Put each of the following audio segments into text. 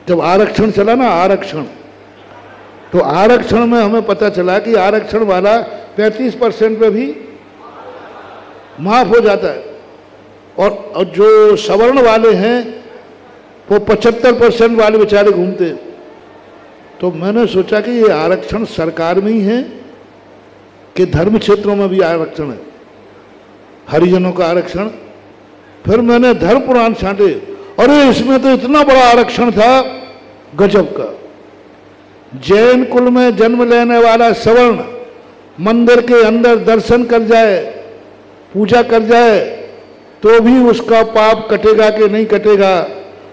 जब आरक्षण चला ना, आरक्षण, तो आरक्षण में हमें पता चला कि आरक्षण वाला 35% पे भी माफ हो जाता है, और जो सवर्ण वाले हैं वो 75% वाले बेचारे घूमते हैं। तो मैंने सोचा कि ये आरक्षण सरकार में ही है कि धर्म क्षेत्रों में भी आरक्षण है, हरिजनों का आरक्षण। फिर मैंने धर्म पुराण छांटे, अरे इसमें तो इतना बड़ा आरक्षण था, गजब का। जैन कुल में जन्म लेने वाला सवर्ण मंदिर के अंदर दर्शन कर जाए, पूजा कर जाए, तो भी उसका पाप कटेगा कि नहीं कटेगा,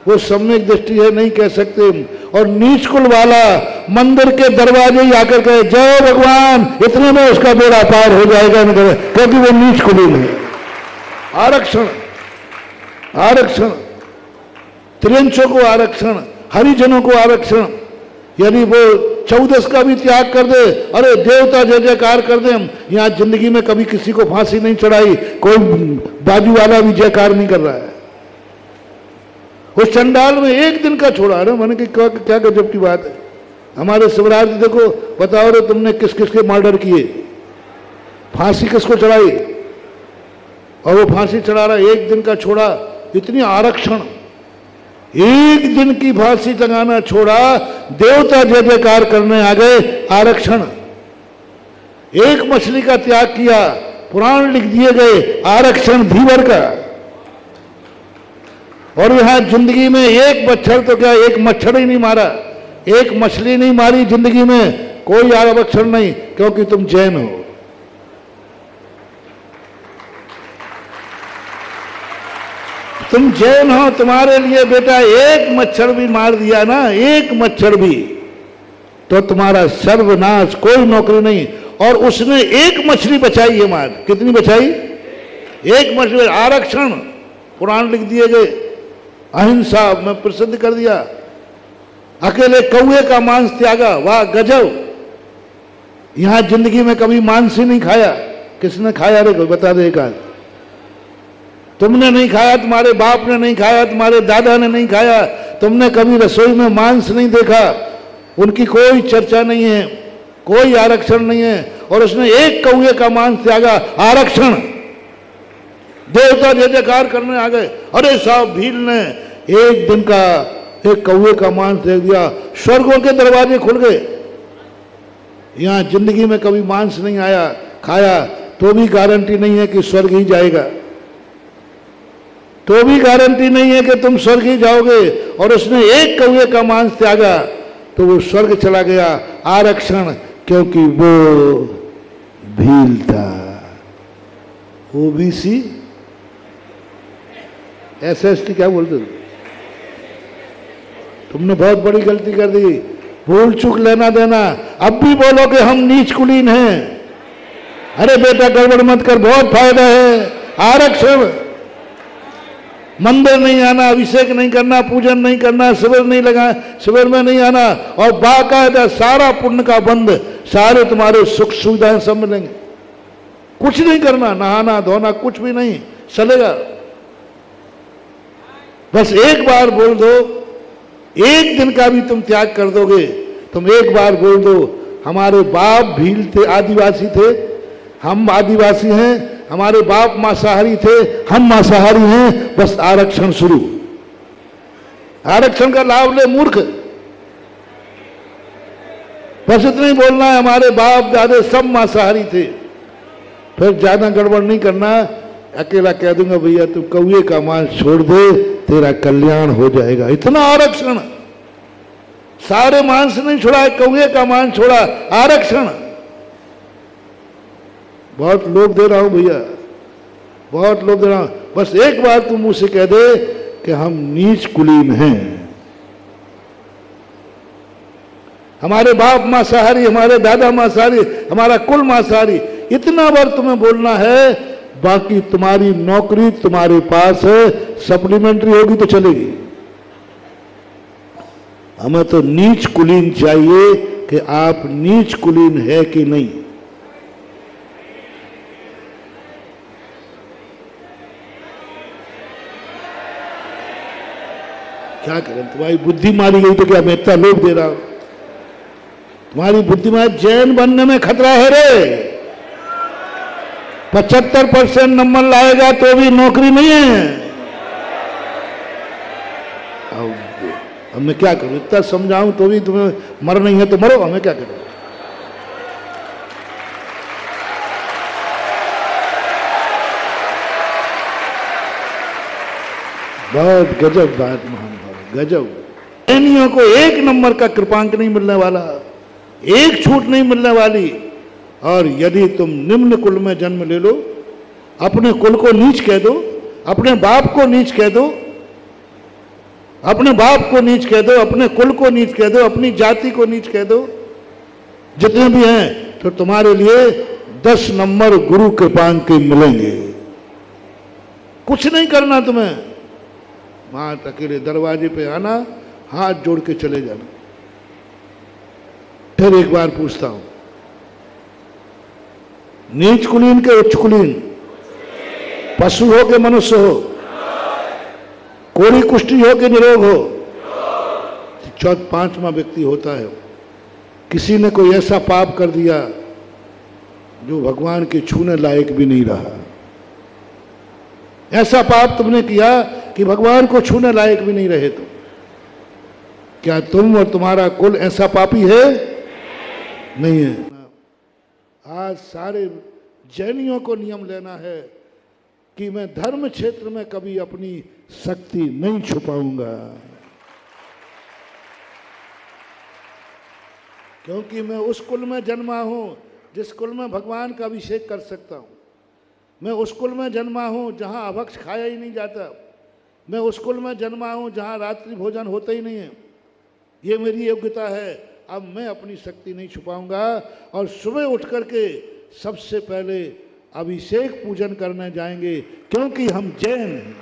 वो सम्यक दृष्टि है, नहीं कह सकते। और नीच कुल वाला मंदिर के दरवाजे ही आकर कहे जय भगवान, इतने में उसका बेड़ा पार हो जाएगा, क्योंकि वो नीच कुलीन है। आरक्षण, आरक्षण, त्रियंचों को आरक्षण, हरिजनों को आरक्षण। यानी वो 14 का भी त्याग कर दे, अरे देवता जय जयकार कर दे। हम यहाँ जिंदगी में कभी किसी को फांसी नहीं चढ़ाई, कोई बाजू वाला भी जयकार नहीं कर रहा है। उस चंडाल में एक दिन का छोड़ा ना, मैंने कि क्या गजब की बात है। हमारे शिवराज जी देखो, बताओ रे तुमने किस किस के मर्डर किए, फांसी किसको चढ़ाई, और वो फांसी चढ़ा रहा, एक दिन का छोड़ा। इतनी आरक्षण, एक दिन की फांसी लगाना छोड़ा, देवता जय जयकार करने आ गए, आरक्षण। एक मछली का त्याग किया, पुराण लिख दिए गए, आरक्षण धीवर का। और यहां जिंदगी में एक मच्छर, तो क्या एक मच्छर ही नहीं मारा, एक मछली नहीं मारी जिंदगी में, कोई आरक्षण नहीं, क्योंकि तुम जैन हो। तुम जैन हो, तुम्हारे लिए बेटा एक मच्छर भी मार दिया ना, एक मच्छर भी, तो तुम्हारा सर्वनाश, कोई नौकरी नहीं। और उसने एक मछली बचाई है, मार कितनी बचाई, एक मछली। आरक्षण पुराण लिख दिए गए, अहिंसा में प्रसिद्ध कर दिया। अकेले कौए का मांस त्यागा, वाह गजब। यहां जिंदगी में कभी मांस ही नहीं खाया, किसने खाया रे, कोई बता दे एक आज। तुमने नहीं खाया, तुम्हारे बाप ने नहीं खाया, तुम्हारे दादा ने नहीं खाया, तुमने कभी रसोई में मांस नहीं देखा, उनकी कोई चर्चा नहीं है, कोई आरक्षण नहीं है। और उसने एक कौए का मांस त्यागा, आरक्षण। देवता जय जयकार करने आ गए, अरे साहब भील ने एक दिन का एक कौए का मांस दे दिया, स्वर्गों के दरवाजे खुल गए। यहां जिंदगी में कभी मांस नहीं आया, खाया, तो भी गारंटी नहीं है कि स्वर्ग ही जाएगा, तो भी गारंटी नहीं है कि तुम स्वर्ग ही जाओगे। और उसने एक कौए का मांस त्यागा तो वो स्वर्ग चला गया, आरक्षण, क्योंकि वो भील था। ओबीसी, एसएसटी क्या बोलते थे, तुमने बहुत बड़ी गलती कर दी, भूल चूक लेना देना। अब भी बोलो कि हम नीच कुलीन हैं, अरे बेटा गड़बड़ मत कर, बहुत फायदा है। आरक्षण, मंदिर नहीं आना, अभिषेक नहीं करना, पूजन नहीं करना, शिविर नहीं लगा, शिविर में नहीं आना, और बाकायदा सारा पुण्य का बंद, सारे तुम्हारे सुख सुविधाएं सब मिलेंगे। कुछ नहीं करना, नहाना धोना कुछ भी नहीं चलेगा। बस एक बार बोल दो, एक दिन का भी तुम त्याग कर दोगे, तुम एक बार बोल दो हमारे बाप भील थे, आदिवासी थे, हम आदिवासी हैं, हमारे बाप मांसाहारी थे, हम मांसाहारी हैं, बस आरक्षण शुरू। आरक्षण का लाभ ले मूर्ख, बस इतना ही बोलना है हमारे बाप दादे सब मांसाहारी थे। फिर ज्यादा गड़बड़ नहीं करना, अकेला कह दूंगा भैया तू कौए का मांस छोड़ दे, तेरा कल्याण हो जाएगा। इतना आरक्षण, सारे मांस नहीं छोड़ा, कौए का मांस छोड़ा, आरक्षण। बहुत लोग दे रहा हूं भैया, बहुत लोग दे रहा हूं। बस एक बार तुम मुझसे कह दे कि हम नीच कुलीन हैं, हमारे बाप मांसाहारी, हमारे दादा मांसाहारी, हमारा कुल मांसाहारी, इतना बार तुम्हें बोलना है। बाकी तुम्हारी नौकरी तुम्हारे पास है, सप्लीमेंट्री होगी तो चलेगी। हमें तो नीच कुलीन चाहिए कि आप नीच कुलीन है कि नहीं। क्या करें, तुम्हारी बुद्धि मारी गई तो क्या मैं इतना लोभ दे रहा हूं? तुम्हारी बुद्धि में जैन बनने में खतरा है रे। 75% नंबर लाएगा तो भी नौकरी नहीं है। अब मैं क्या करूं, इतना समझाऊं तो भी तुम्हें मर नहीं है तो मरो, हमें क्या करूं? बहुत गजब बात महानुभाव, गजब। जैनियों को 1 नंबर का कृपांक नहीं मिलने वाला, 1 छूट नहीं मिलने वाली। और यदि तुम निम्न कुल में जन्म ले लो, अपने कुल को नीच कह दो, अपने बाप को नीच कह दो, अपने बाप को नीच कह दो, अपने कुल को नीच कह दो, अपनी जाति को नीच कह दो, जितने भी हैं, तो तुम्हारे लिए 10 नंबर गुरु कृपांक के मिलेंगे। कुछ नहीं करना तुम्हें, वहां अकेले दरवाजे पे आना, हाथ जोड़ के चले जाना। फिर एक बार पूछता हूं, नीच कुलीन के उच्च कुलीन, पशु हो के मनुष्य हो, कोड़ी कुष्ठी हो के निरोग हो, 5वां व्यक्ति होता है, किसी ने कोई ऐसा पाप कर दिया जो भगवान के छूने लायक भी नहीं रहा। ऐसा पाप तुमने किया कि भगवान को छूने लायक भी नहीं रहे। तो क्या तुम और तुम्हारा कुल ऐसा पापी है? नहीं है। आज सारे जैनियों को नियम लेना है कि मैं धर्म क्षेत्र में कभी अपनी शक्ति नहीं छुपाऊंगा, क्योंकि मैं उस कुल में जन्मा हूं जिस कुल में भगवान का अभिषेक कर सकता हूं। मैं उस कुल में जन्मा हूं जहां अभक्ष खाया ही नहीं जाता। मैं उस कुल में जन्मा हूं जहां रात्रि भोजन होता ही नहीं है। ये मेरी योग्यता है। अब मैं अपनी शक्ति नहीं छुपाऊंगा और सुबह उठ करके सबसे पहले अभिषेक पूजन करने जाएंगे, क्योंकि हम जैन हैं।